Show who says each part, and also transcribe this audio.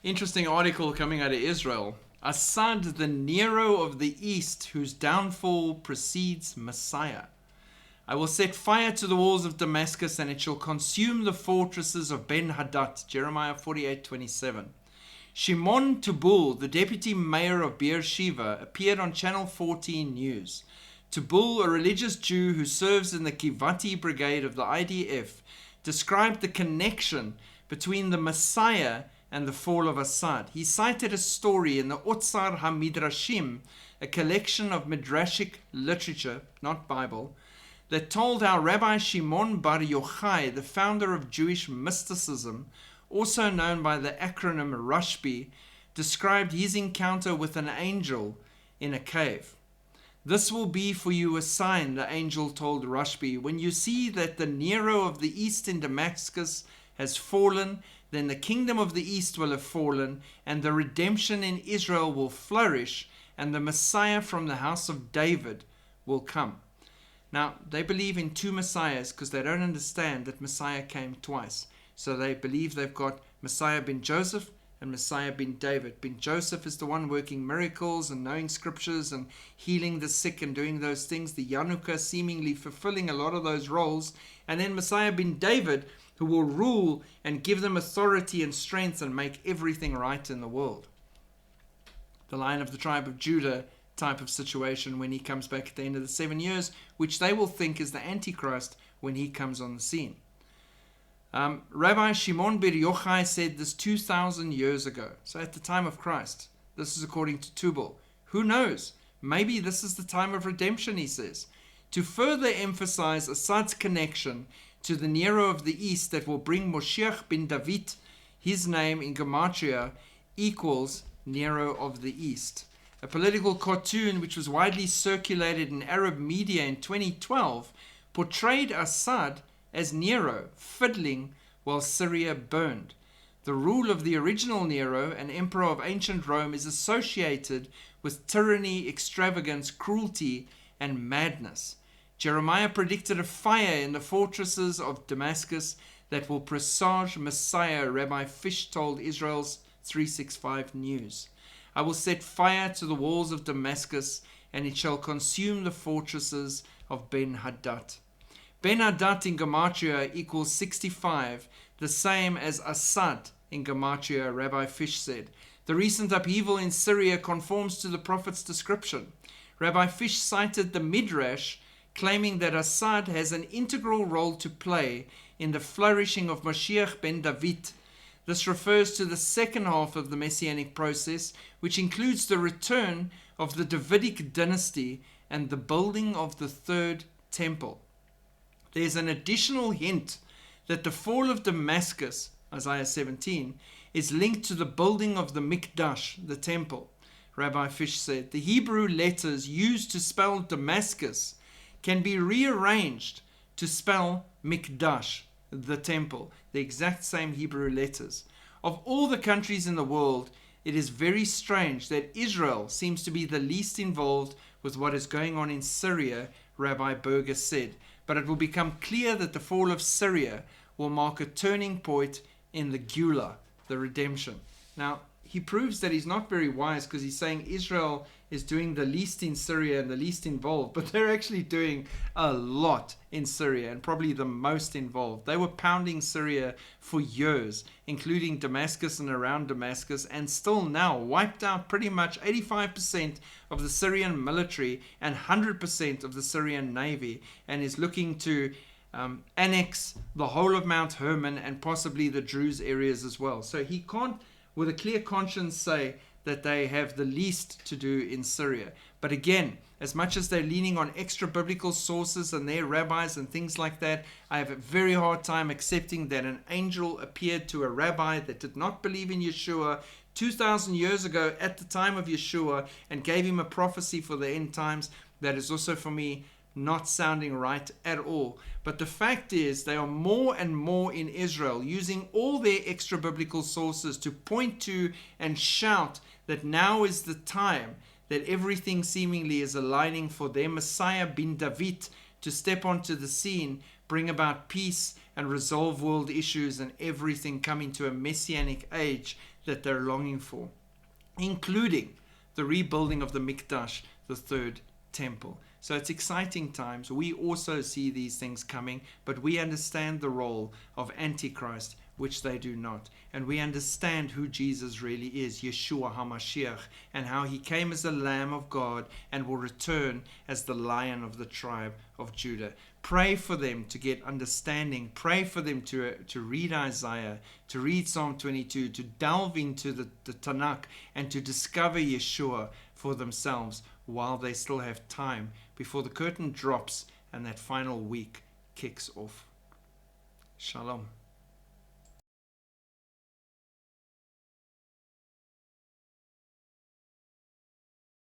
Speaker 1: Interesting article coming out of Israel. Assad, the Nero of the East, whose downfall precedes Messiah. I will set fire to the walls of Damascus, and it shall consume the fortresses of Ben-Hadad. Jeremiah 48:27. Shimon Tubal, the deputy mayor of Beersheba, appeared on Channel 14 News. Tubal, a religious Jew who serves in the Kivati brigade of the IDF, described the connection between the Messiah and the fall of Assad. He cited a story in the Otsar HaMidrashim, a collection of Midrashic literature, not Bible, that told how Rabbi Shimon Bar Yochai, the founder of Jewish mysticism, also known by the acronym Rashbi, described his encounter with an angel in a cave. This will be for you a sign, the angel told Rashbi. When you see that the Nero of the East in Damascus has fallen, then the kingdom of the East will have fallen, and the redemption in Israel will flourish, and the Messiah from the house of David will come. Now, they believe in two Messiahs because they don't understand that Messiah came twice. So they believe they've got Messiah ben Joseph and Messiah ben David. Ben Joseph is the one working miracles and knowing scriptures and healing the sick and doing those things. The Yanuka seemingly fulfilling a lot of those roles. And then Messiah ben David, who will rule and give them authority and strength and make everything right in the world. The Lion of the tribe of Judah type of situation when he comes back at the end of the 7 years, which they will think is the Antichrist when he comes on the scene. Rabbi Shimon Bar Yochai said this 2,000 years ago, so at the time of Christ. This is according to Tubal. Who knows? Maybe this is the time of redemption, he says. To further emphasize Assad's connection to the Nero of the East that will bring Moshiach ben David, his name in Gematria equals Nero of the East. A political cartoon which was widely circulated in Arab media in 2012 portrayed Assad as Nero, fiddling while Syria burned. The rule of the original Nero, an emperor of ancient Rome, is associated with tyranny, extravagance, cruelty, and madness. Jeremiah predicted a fire in the fortresses of Damascus that will presage Messiah, Rabbi Fish told Israel's 365 News. I will set fire to the walls of Damascus, and it shall consume the fortresses of Ben-Hadad. Ben-Hadad in Gematria equals 65, the same as Assad in Gematria, Rabbi Fish said. The recent upheaval in Syria conforms to the prophet's description. Rabbi Fish cited the Midrash, claiming that Assad has an integral role to play in the flourishing of Moshiach ben David. This refers to the second half of the Messianic process, which includes the return of the Davidic dynasty and the building of the third temple. There's an additional hint that the fall of Damascus, Isaiah 17, is linked to the building of the Mikdash, the temple. Rabbi Fish said, the Hebrew letters used to spell Damascus can be rearranged to spell Mikdash, the temple, the exact same Hebrew letters. Of all the countries in the world, it is very strange that Israel seems to be the least involved with what is going on in Syria, Rabbi Berger said. But it will become clear that the fall of Syria will mark a turning point in the Geulah, the redemption. Now, he proves that he's not very wise because he's saying Israel is doing the least in Syria and the least involved, but they're actually doing a lot in Syria and probably the most involved. They were pounding Syria for years, including Damascus and around Damascus, and still now wiped out pretty much 85% of the Syrian military and 100% of the Syrian navy, and is looking to annex the whole of Mount Hermon and possibly the Druze areas as well. So he can't with a clear conscience say that they have the least to do in Syria. But again, as much as they're leaning on extra biblical sources and their rabbis and things like that, I have a very hard time accepting that an angel appeared to a rabbi that did not believe in Yeshua 2,000 years ago at the time of Yeshua and gave him a prophecy for the end times. That is also for me not sounding right at all. But the fact is, they are more and more in Israel using all their extra biblical sources to point to and shout that now is the time that everything seemingly is aligning for their Messiah ben David to step onto the scene, bring about peace and resolve world issues and everything coming to a messianic age that they're longing for, including the rebuilding of the Mikdash, the third temple. So it's exciting times. We also see these things coming, but we understand the role of Antichrist, which they do not. And we understand who Jesus really is, Yeshua HaMashiach, and how he came as the Lamb of God and will return as the Lion of the tribe of Judah. Pray for them to get understanding. Pray for them to read Isaiah, to read Psalm 22, to delve into the Tanakh, and to discover Yeshua for themselves while they still have time before the curtain drops and that final week kicks off. Shalom.